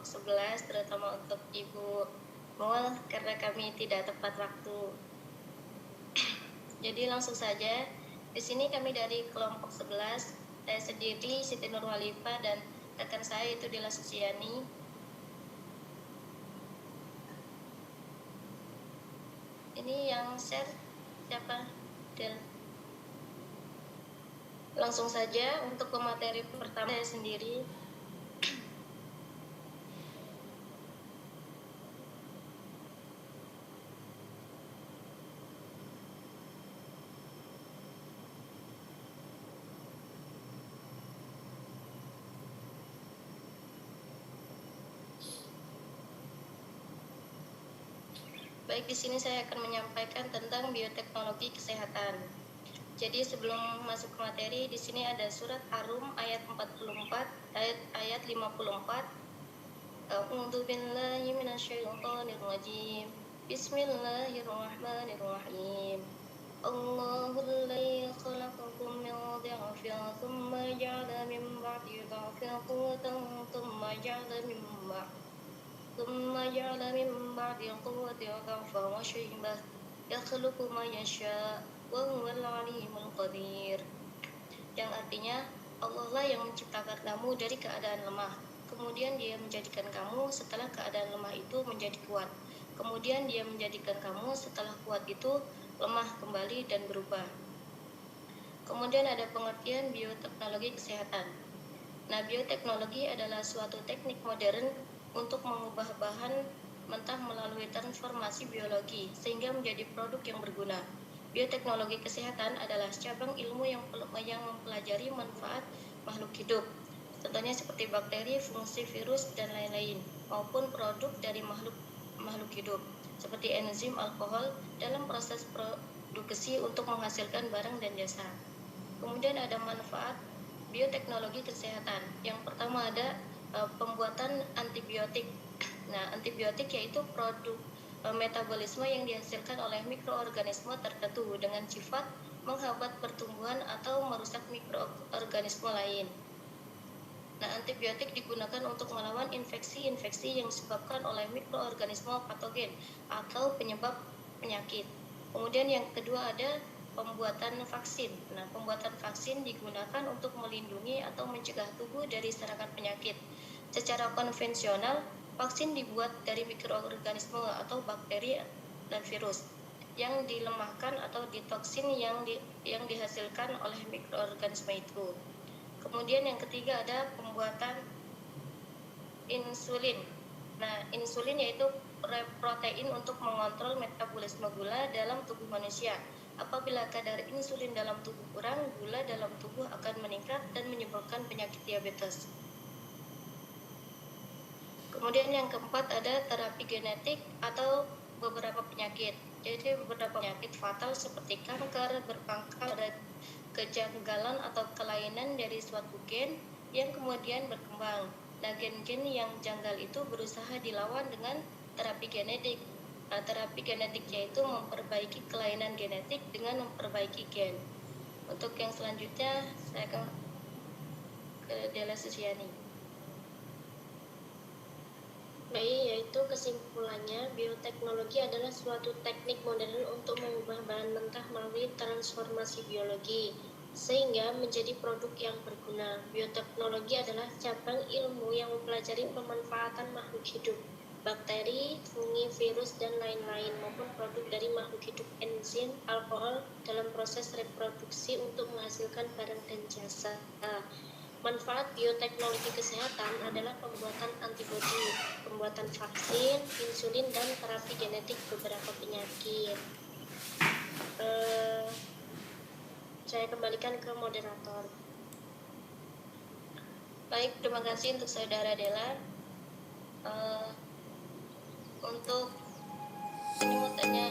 kelompok 11, terutama untuk Ibu Mul, karena kami tidak tepat waktu. Jadi langsung saja, di sini kami dari kelompok 11, saya sendiri Siti Nurwalifa dan rekan saya itu Dela Susiani. Ini yang share siapa? Del. Langsung saja untuk pemateri pertama saya sendiri. Baik, di sini saya akan menyampaikan tentang bioteknologi kesehatan. Jadi sebelum masuk ke materi, di sini ada surat Ar-Rum ayat 44, ayat 54. A'udzu billahi minasyaitonir rajim. Bismillahirrahmanirrahim. Allahul ladzi khalaqakum min dha'fin tsumma ja'ala min ba'di dha'fin quwwatan tsumma ja'ala min ba'di quwwatin dha'fan wa shaybah yakhluqu ma yasha' wa huwal 'alimul qadir. Yang artinya, Allah lah yang menciptakan kamu dari keadaan lemah. Kemudian Dia menjadikan kamu setelah keadaan lemah itu menjadi kuat. Kemudian Dia menjadikan kamu setelah kuat itu lemah kembali dan berubah. Kemudian ada pengertian bioteknologi kesehatan. Nah, bioteknologi adalah suatu teknik modern untuk mengubah bahan mentah melalui transformasi biologi sehingga menjadi produk yang berguna. Bioteknologi kesehatan adalah cabang ilmu yang mempelajari manfaat makhluk hidup, contohnya seperti bakteri, fungsi, virus, dan lain-lain, maupun produk dari makhluk hidup, seperti enzim, alkohol, dalam proses produksi untuk menghasilkan barang dan jasa. Kemudian ada manfaat bioteknologi kesehatan. Yang pertama ada pembuatan antibiotik. Nah, antibiotik yaitu produk metabolisme yang dihasilkan oleh mikroorganisme tertentu dengan sifat menghambat pertumbuhan atau merusak mikroorganisme lain. Nah, antibiotik digunakan untuk melawan infeksi-infeksi yang disebabkan oleh mikroorganisme patogen atau penyebab penyakit. Kemudian yang kedua ada pembuatan vaksin. Nah, pembuatan vaksin digunakan untuk melindungi atau mencegah tubuh dari serangan penyakit. Secara konvensional, vaksin dibuat dari mikroorganisme atau bakteri dan virus yang dilemahkan atau ditoksin yang dihasilkan oleh mikroorganisme itu. Kemudian yang ketiga ada pembuatan insulin. Nah, insulin yaitu protein untuk mengontrol metabolisme gula dalam tubuh manusia. Apabila kadar insulin dalam tubuh kurang, gula dalam tubuh akan meningkat dan menyebabkan penyakit diabetes. Kemudian yang keempat ada terapi genetik atau beberapa penyakit. Jadi beberapa penyakit fatal seperti kanker berpangkal ada kejanggalan atau kelainan dari suatu gen yang kemudian berkembang. Nah, gen-gen yang janggal itu berusaha dilawan dengan terapi genetik. Nah, terapi genetik yaitu memperbaiki kelainan genetik dengan memperbaiki gen. Untuk yang selanjutnya saya akan ke Dela Susiani. Baik, yaitu kesimpulannya, bioteknologi adalah suatu teknik modern untuk mengubah bahan mentah melalui transformasi biologi sehingga menjadi produk yang berguna. Bioteknologi adalah cabang ilmu yang mempelajari pemanfaatan makhluk hidup, bakteri, fungi, virus, dan lain-lain, maupun produk dari makhluk hidup, enzim, alkohol, dalam proses reproduksi untuk menghasilkan barang dan jasa. Manfaat bioteknologi kesehatan adalah pembuatan antibodi, pembuatan vaksin, insulin, dan terapi genetik beberapa penyakit. Saya kembalikan ke moderator. Baik, terima kasih untuk saudara Dela. Untuk ini mau tanya